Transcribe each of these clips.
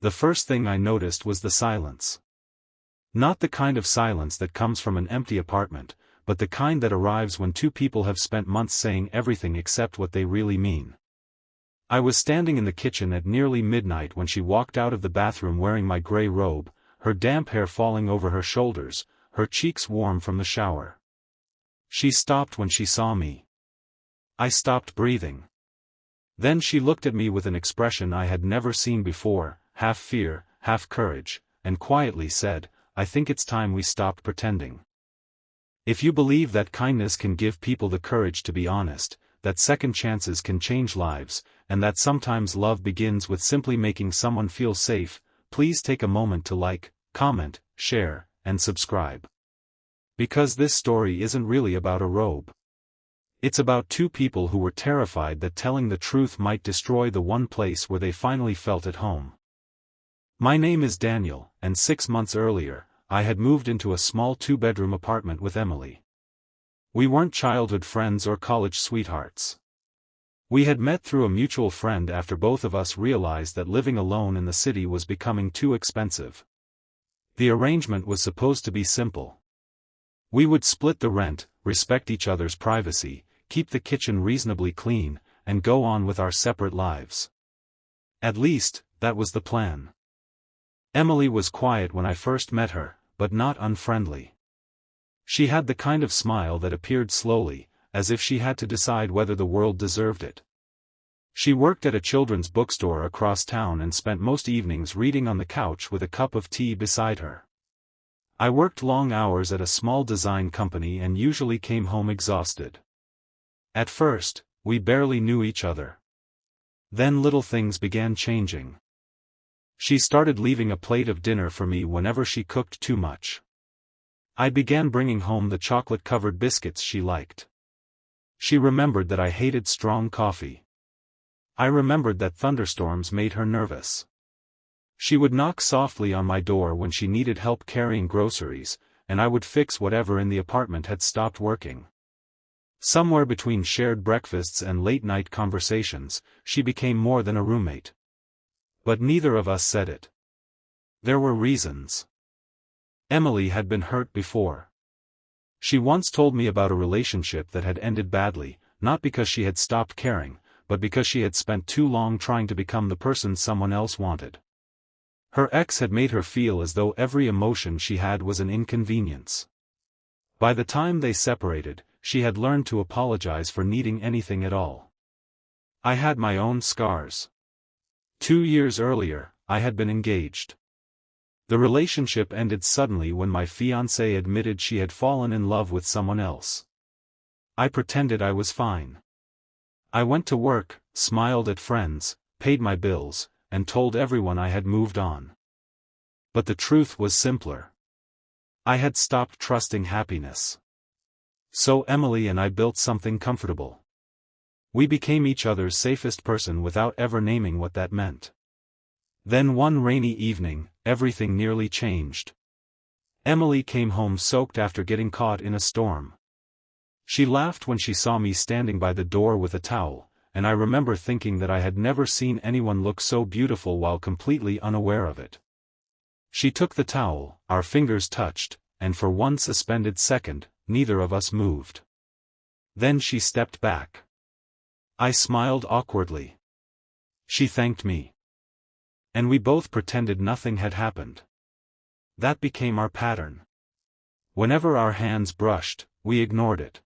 The first thing I noticed was the silence. Not the kind of silence that comes from an empty apartment, but the kind that arrives when two people have spent months saying everything except what they really mean. I was standing in the kitchen at nearly midnight when she walked out of the bathroom wearing my gray robe, her damp hair falling over her shoulders, her cheeks warm from the shower. She stopped when she saw me. I stopped breathing. Then she looked at me with an expression I had never seen before, half fear, half courage, and quietly said, "I think it's time we stopped pretending." If you believe that kindness can give people the courage to be honest, that second chances can change lives, and that sometimes love begins with simply making someone feel safe, please take a moment to like, comment, share, and subscribe. Because this story isn't really about a robe. It's about two people who were terrified that telling the truth might destroy the one place where they finally felt at home. My name is Daniel, and 6 months earlier, I had moved into a small 2-bedroom apartment with Emily. We weren't childhood friends or college sweethearts. We had met through a mutual friend after both of us realized that living alone in the city was becoming too expensive. The arrangement was supposed to be simple. We would split the rent, respect each other's privacy, keep the kitchen reasonably clean, and go on with our separate lives. At least, that was the plan. Emily was quiet when I first met her, but not unfriendly. She had the kind of smile that appeared slowly, as if she had to decide whether the world deserved it. She worked at a children's bookstore across town and spent most evenings reading on the couch with a cup of tea beside her. I worked long hours at a small design company and usually came home exhausted. At first, we barely knew each other. Then little things began changing. She started leaving a plate of dinner for me whenever she cooked too much. I began bringing home the chocolate-covered biscuits she liked. She remembered that I hated strong coffee. I remembered that thunderstorms made her nervous. She would knock softly on my door when she needed help carrying groceries, and I would fix whatever in the apartment had stopped working. Somewhere between shared breakfasts and late-night conversations, she became more than a roommate. But neither of us said it. There were reasons. Emily had been hurt before. She once told me about a relationship that had ended badly, not because she had stopped caring, but because she had spent too long trying to become the person someone else wanted. Her ex had made her feel as though every emotion she had was an inconvenience. By the time they separated, she had learned to apologize for needing anything at all. I had my own scars. 2 years earlier, I had been engaged. The relationship ended suddenly when my fiancée admitted she had fallen in love with someone else. I pretended I was fine. I went to work, smiled at friends, paid my bills, and told everyone I had moved on. But the truth was simpler. I had stopped trusting happiness. So Emily and I built something comfortable. We became each other's safest person without ever naming what that meant. Then one rainy evening, everything nearly changed. Emily came home soaked after getting caught in a storm. She laughed when she saw me standing by the door with a towel, and I remember thinking that I had never seen anyone look so beautiful while completely unaware of it. She took the towel, our fingers touched, and for one suspended second, neither of us moved. Then she stepped back. I smiled awkwardly. She thanked me. And we both pretended nothing had happened. That became our pattern. Whenever our hands brushed, we ignored it.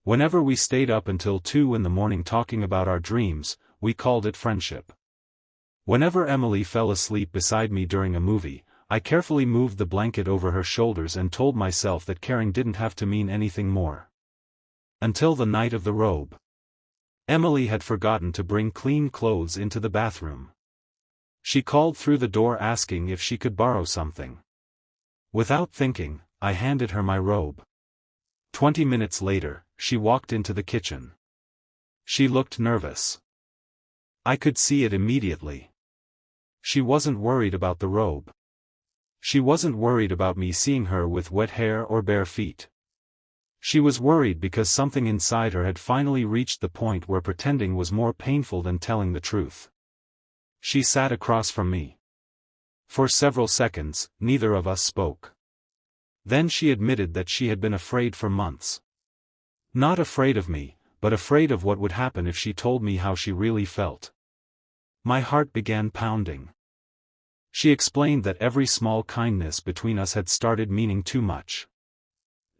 Whenever we stayed up until 2 in the morning talking about our dreams, we called it friendship. Whenever Emily fell asleep beside me during a movie, I carefully moved the blanket over her shoulders and told myself that caring didn't have to mean anything more. Until the night of the robe. Emily had forgotten to bring clean clothes into the bathroom. She called through the door asking if she could borrow something. Without thinking, I handed her my robe. 20 minutes later, she walked into the kitchen. She looked nervous. I could see it immediately. She wasn't worried about the robe. She wasn't worried about me seeing her with wet hair or bare feet. She was worried because something inside her had finally reached the point where pretending was more painful than telling the truth. She sat across from me. For several seconds, neither of us spoke. Then she admitted that she had been afraid for months. Not afraid of me, but afraid of what would happen if she told me how she really felt. My heart began pounding. She explained that every small kindness between us had started meaning too much.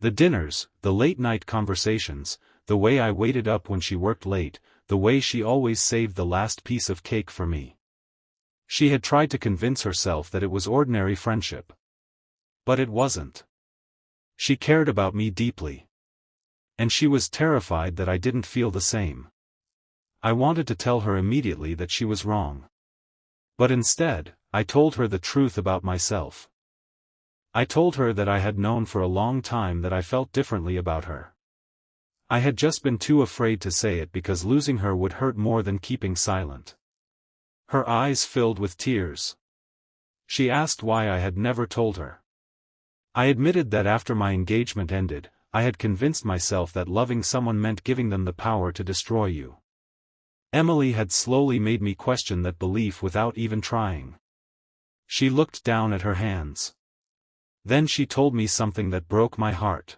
The dinners, the late-night conversations, the way I waited up when she worked late, the way she always saved the last piece of cake for me. She had tried to convince herself that it was ordinary friendship. But it wasn't. She cared about me deeply. And she was terrified that I didn't feel the same. I wanted to tell her immediately that she was wrong. But instead, I told her the truth about myself. I told her that I had known for a long time that I felt differently about her. I had just been too afraid to say it because losing her would hurt more than keeping silent. Her eyes filled with tears. She asked why I had never told her. I admitted that after my engagement ended, I had convinced myself that loving someone meant giving them the power to destroy you. Emily had slowly made me question that belief without even trying. She looked down at her hands. Then she told me something that broke my heart.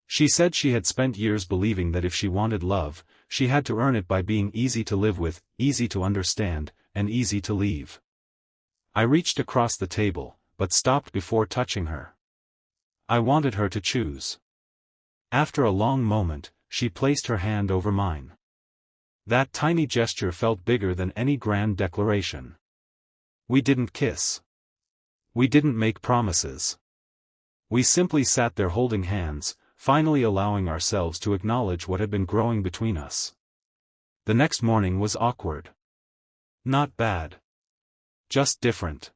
She said she had spent years believing that if she wanted love, she had to earn it by being easy to live with, easy to understand, and easy to leave. I reached across the table, but stopped before touching her. I wanted her to choose. After a long moment, she placed her hand over mine. That tiny gesture felt bigger than any grand declaration. We didn't kiss. We didn't make promises. We simply sat there holding hands, finally allowing ourselves to acknowledge what had been growing between us. The next morning was awkward. Not bad. Just different.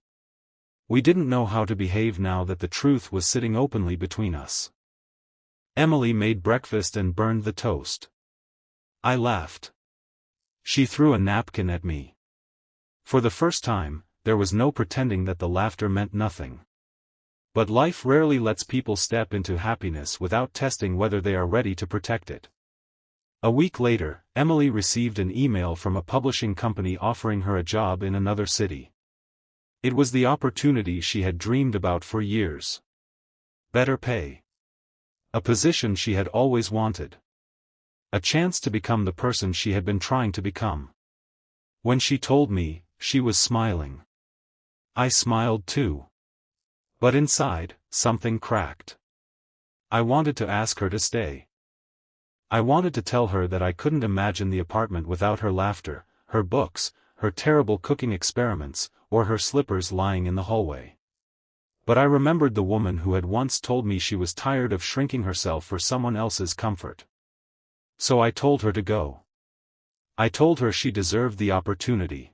We didn't know how to behave now that the truth was sitting openly between us. Emily made breakfast and burned the toast. I laughed. She threw a napkin at me. For the first time, there was no pretending that the laughter meant nothing. But life rarely lets people step into happiness without testing whether they are ready to protect it. A week later, Emily received an email from a publishing company offering her a job in another city. It was the opportunity she had dreamed about for years. Better pay. A position she had always wanted. A chance to become the person she had been trying to become. When she told me, she was smiling. I smiled too. But inside, something cracked. I wanted to ask her to stay. I wanted to tell her that I couldn't imagine the apartment without her laughter, her books, her terrible cooking experiments, or her slippers lying in the hallway. But I remembered the woman who had once told me she was tired of shrinking herself for someone else's comfort. So I told her to go. I told her she deserved the opportunity.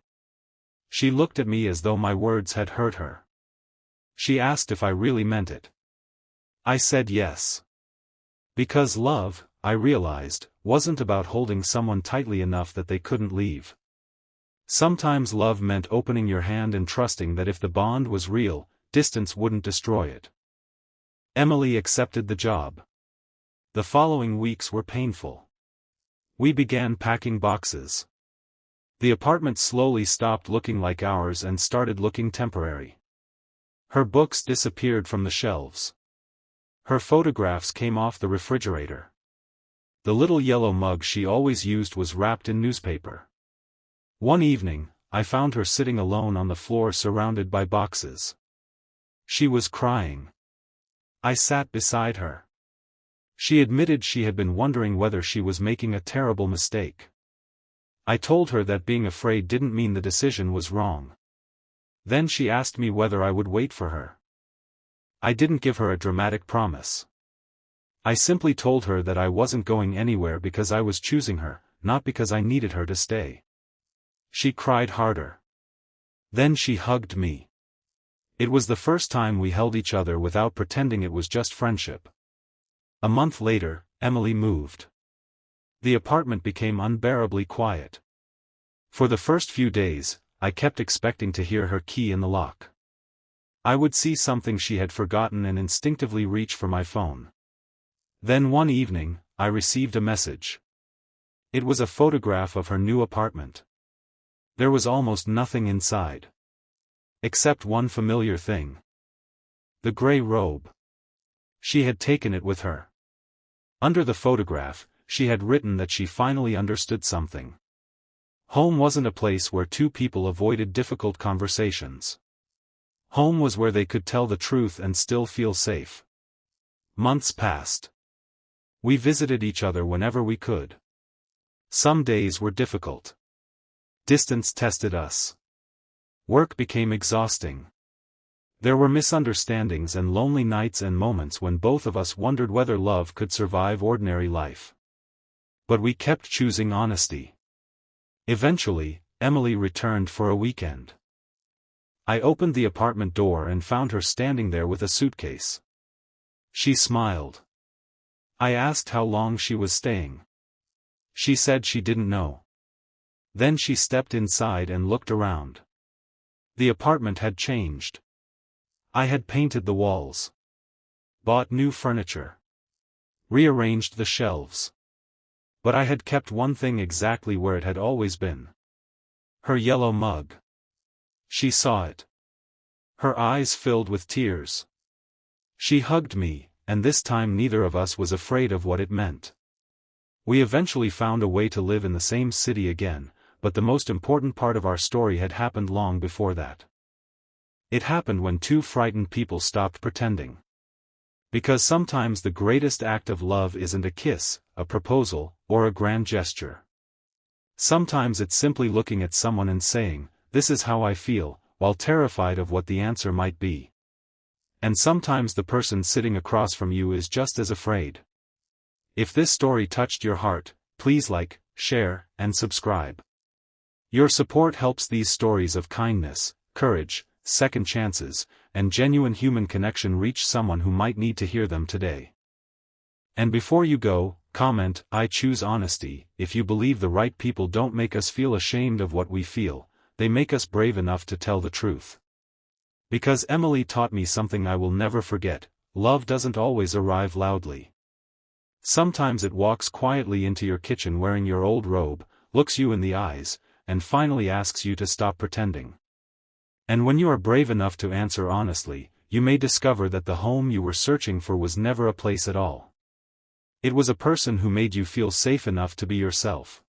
She looked at me as though my words had hurt her. She asked if I really meant it. I said yes. Because love, I realized, wasn't about holding someone tightly enough that they couldn't leave. Sometimes love meant opening your hand and trusting that if the bond was real, distance wouldn't destroy it. Emily accepted the job. The following weeks were painful. We began packing boxes. The apartment slowly stopped looking like ours and started looking temporary. Her books disappeared from the shelves. Her photographs came off the refrigerator. The little yellow mug she always used was wrapped in newspaper. One evening, I found her sitting alone on the floor surrounded by boxes. She was crying. I sat beside her. She admitted she had been wondering whether she was making a terrible mistake. I told her that being afraid didn't mean the decision was wrong. Then she asked me whether I would wait for her. I didn't give her a dramatic promise. I simply told her that I wasn't going anywhere because I was choosing her, not because I needed her to stay. She cried harder. Then she hugged me. It was the first time we held each other without pretending it was just friendship. A month later, Emily moved. The apartment became unbearably quiet. For the first few days, I kept expecting to hear her key in the lock. I would see something she had forgotten and instinctively reach for my phone. Then one evening, I received a message. It was a photograph of her new apartment. There was almost nothing inside. Except one familiar thing. The gray robe. She had taken it with her. Under the photograph, she had written that she finally understood something. Home wasn't a place where two people avoided difficult conversations. Home was where they could tell the truth and still feel safe. Months passed. We visited each other whenever we could. Some days were difficult. Distance tested us. Work became exhausting. There were misunderstandings and lonely nights and moments when both of us wondered whether love could survive ordinary life. But we kept choosing honesty. Eventually, Emily returned for a weekend. I opened the apartment door and found her standing there with a suitcase. She smiled. I asked how long she was staying. She said she didn't know. Then she stepped inside and looked around. The apartment had changed. I had painted the walls. Bought new furniture. Rearranged the shelves. But I had kept one thing exactly where it had always been. Her yellow mug. She saw it. Her eyes filled with tears. She hugged me, and this time neither of us was afraid of what it meant. We eventually found a way to live in the same city again, but the most important part of our story had happened long before that. It happened when two frightened people stopped pretending. Because sometimes the greatest act of love isn't a kiss, a proposal, or a grand gesture. Sometimes it's simply looking at someone and saying, "This is how I feel," while terrified of what the answer might be. And sometimes the person sitting across from you is just as afraid. If this story touched your heart, please like, share, and subscribe. Your support helps these stories of kindness, courage, second chances, and genuine human connection reach someone who might need to hear them today. And before you go, comment, "I choose honesty." If you believe the right people don't make us feel ashamed of what we feel, they make us brave enough to tell the truth. Because Emily taught me something I will never forget: love doesn't always arrive loudly. Sometimes it walks quietly into your kitchen wearing your old robe, looks you in the eyes, and finally asks you to stop pretending. And when you are brave enough to answer honestly, you may discover that the home you were searching for was never a place at all. It was a person who made you feel safe enough to be yourself.